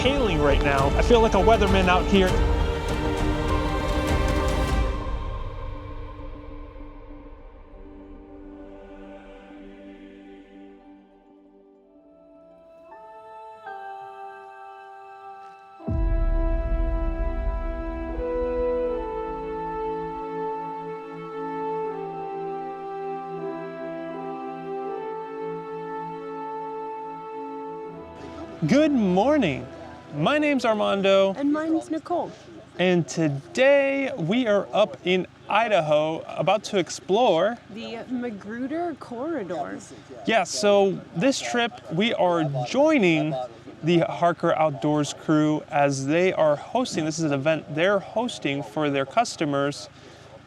hailing right now. I feel like a weatherman out here. Good morning. My name's Armando. And mine's Nicole. And today we are up in Idaho about to explore The Magruder Corridor. Yeah, so this trip we are joining the Harker Outdoors crew as they are hosting, this is an event they're hosting for their customers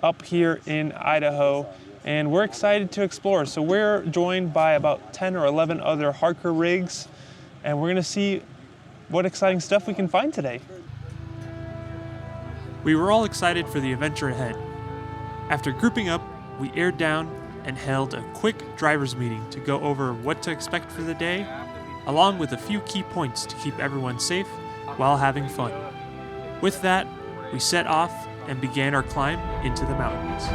up here in Idaho. And we're excited to explore. So we're joined by about 10 or 11 other Harker rigs. And we're gonna see what exciting stuff we can find today. We were all excited for the adventure ahead. After grouping up, we aired down and held a quick driver's meeting to go over what to expect for the day, along with a few key points to keep everyone safe while having fun. With that, we set off and began our climb into the mountains.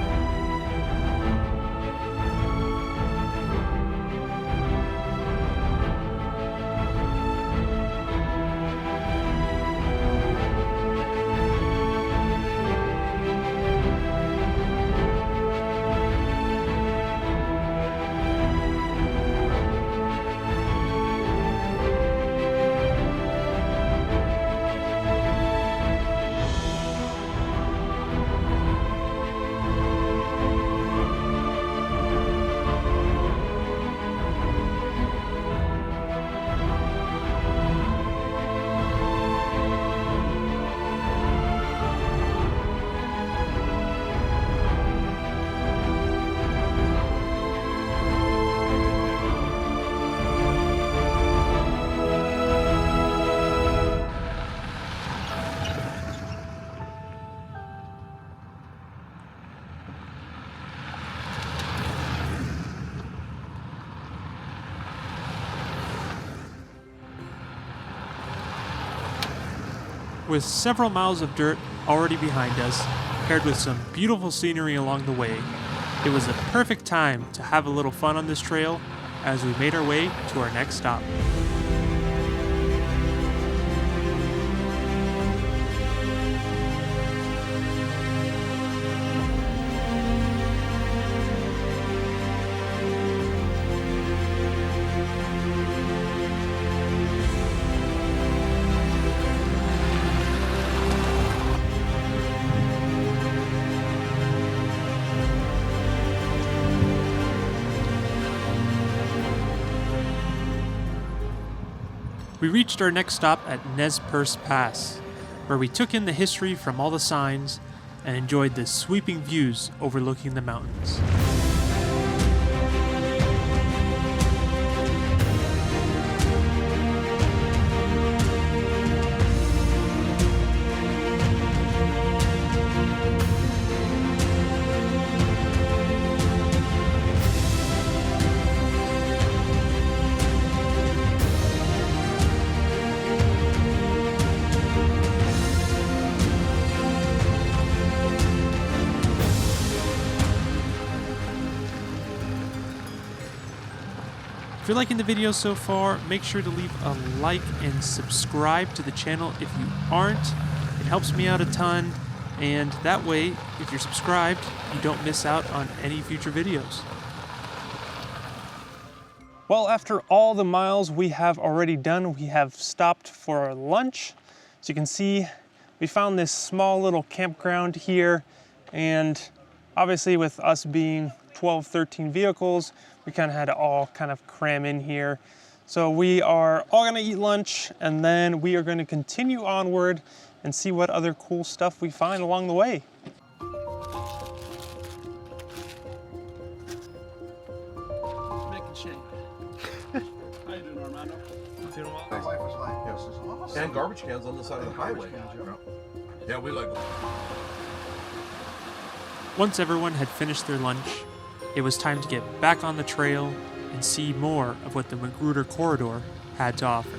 With several miles of dirt already behind us, paired with some beautiful scenery along the way, it was a perfect time to have a little fun on this trail as we made our way to our next stop. We reached our next stop at Nez Perce Pass, where we took in the history from all the signs and enjoyed the sweeping views overlooking the mountains. If you're liking the video so far, make sure to leave a like and subscribe to the channel if you aren't. It helps me out a ton, and that way, if you're subscribed, you don't miss out on any future videos. Well, after all the miles we have already done, we have stopped for our lunch. As you can see, we found this small little campground here, and obviously with us being 12, 13 vehicles, we kind of had to all kind of cram in here. So we are all gonna eat lunch, and then we are gonna continue onward and see what other cool stuff we find along the way. Making shape. How you doing, Armando? Doing well? My wife was like, this is awesome. And garbage cans on the side of the highway. Yeah, we like them. Once everyone had finished their lunch, it was time to get back on the trail and see more of what the Magruder Corridor had to offer.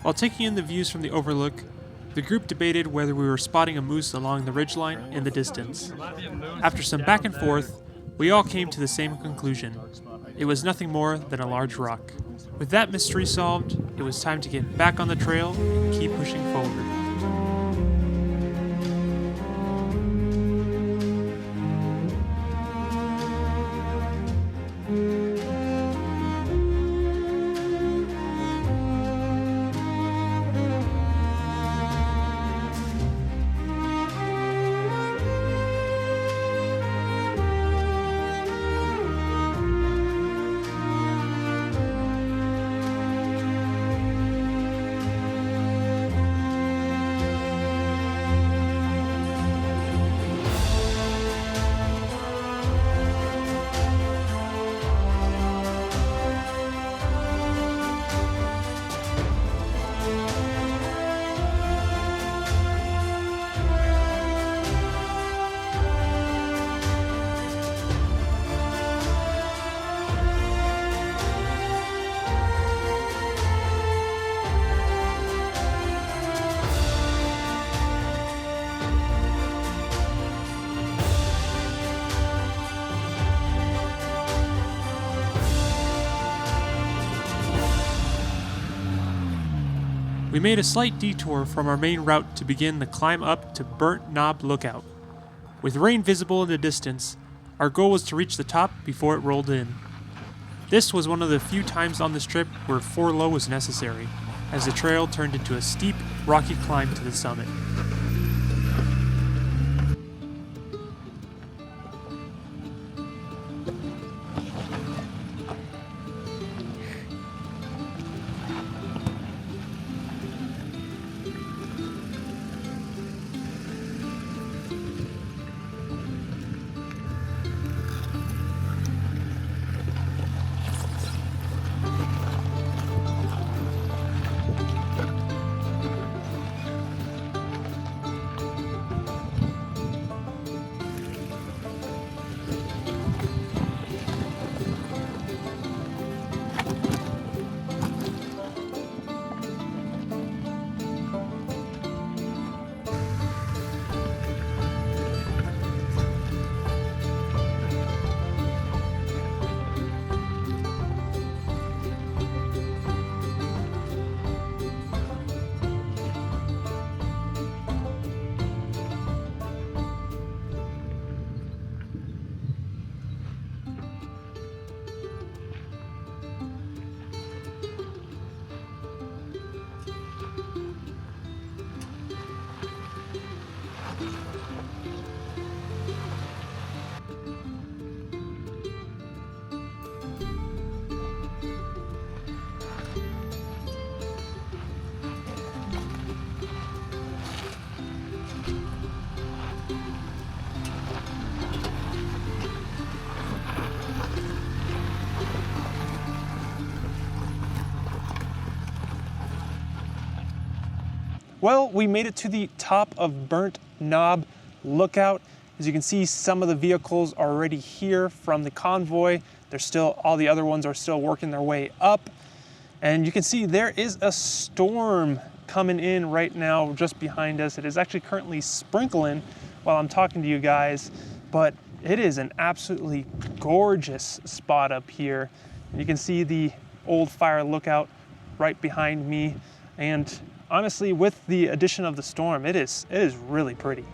While taking in the views from the overlook, the group debated whether we were spotting a moose along the ridgeline in the distance. After some back and forth, we all came to the same conclusion. It was nothing more than a large rock. With that mystery solved, it was time to get back on the trail and keep pushing forward. We made a slight detour from our main route to begin the climb up to Burnt Knob Lookout. With rain visible in the distance, our goal was to reach the top before it rolled in. This was one of the few times on this trip where 4 low was necessary, as the trail turned into a steep, rocky climb to the summit. Well, we made it to the top of Burnt Knob Lookout. As you can see, some of the vehicles are already here from the convoy. All the other ones are still working their way up. And you can see there is a storm coming in right now just behind us. It is actually currently sprinkling while I'm talking to you guys, but it is an absolutely gorgeous spot up here. You can see the old fire lookout right behind me. And honestly, with the addition of the storm, it is really pretty.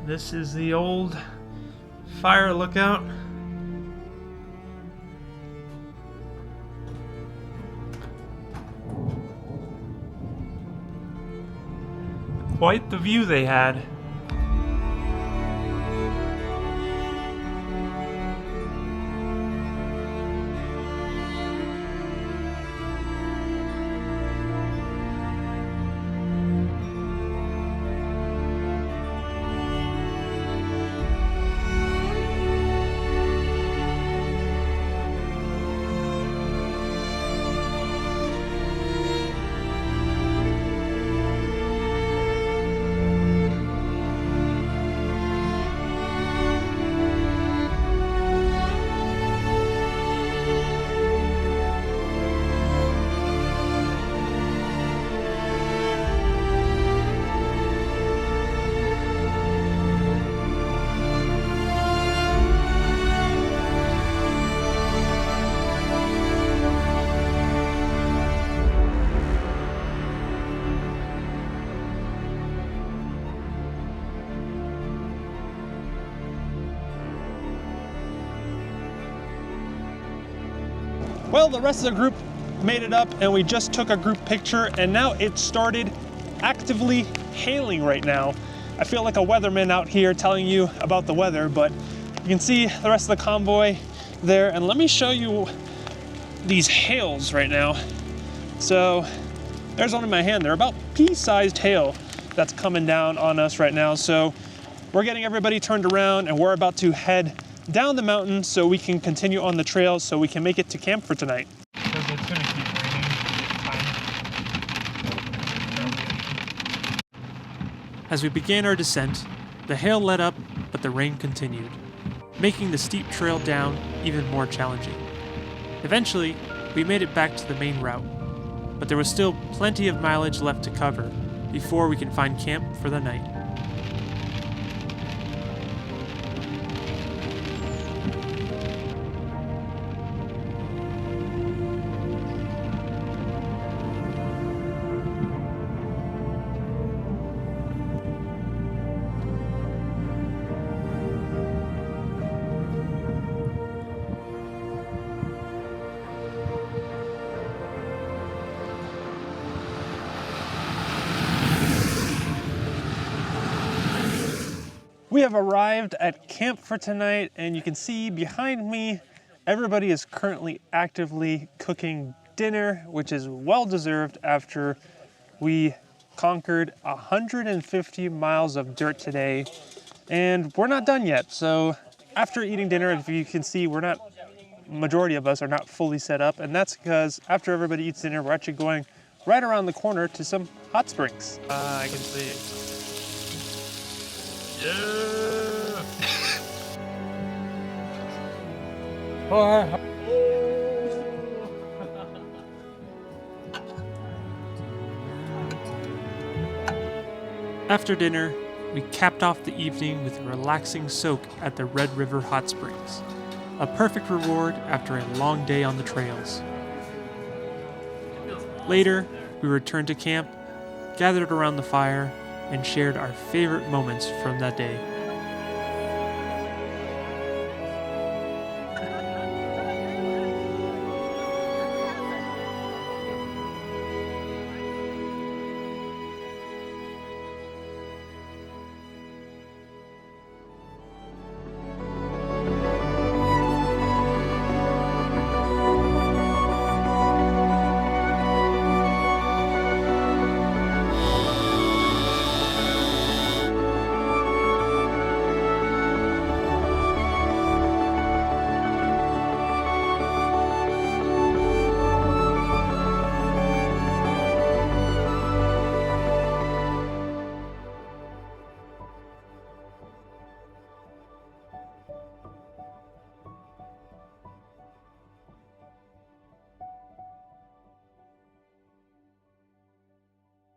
This is the old fire lookout. Quite the view they had. Well, the rest of the group made it up and we just took a group picture, and now it started actively hailing right now. I feel like a weatherman out here telling you about the weather, but you can see the rest of the convoy there, and let me show you these hails right now. So there's one in my hand. They're about pea-sized hail that's coming down on us right now. So we're getting everybody turned around and we're about to head down the mountain so we can continue on the trail so we can make it to camp for tonight. Because it's going to keep raining. As we began our descent, the hail let up, but the rain continued, making the steep trail down even more challenging. Eventually, we made it back to the main route, but there was still plenty of mileage left to cover before we can find camp for the night. We have arrived at camp for tonight, and you can see behind me, everybody is currently actively cooking dinner, which is well deserved after we conquered 150 miles of dirt today, and we're not done yet. So after eating dinner, if you can see, majority of us are not fully set up, and that's because after everybody eats dinner, we're actually going right around the corner to some hot springs. I can see. After dinner, we capped off the evening with a relaxing soak at the Red River Hot Springs, a perfect reward after a long day on the trails. Later, we returned to camp, gathered around the fire, and shared our favorite moments from that day.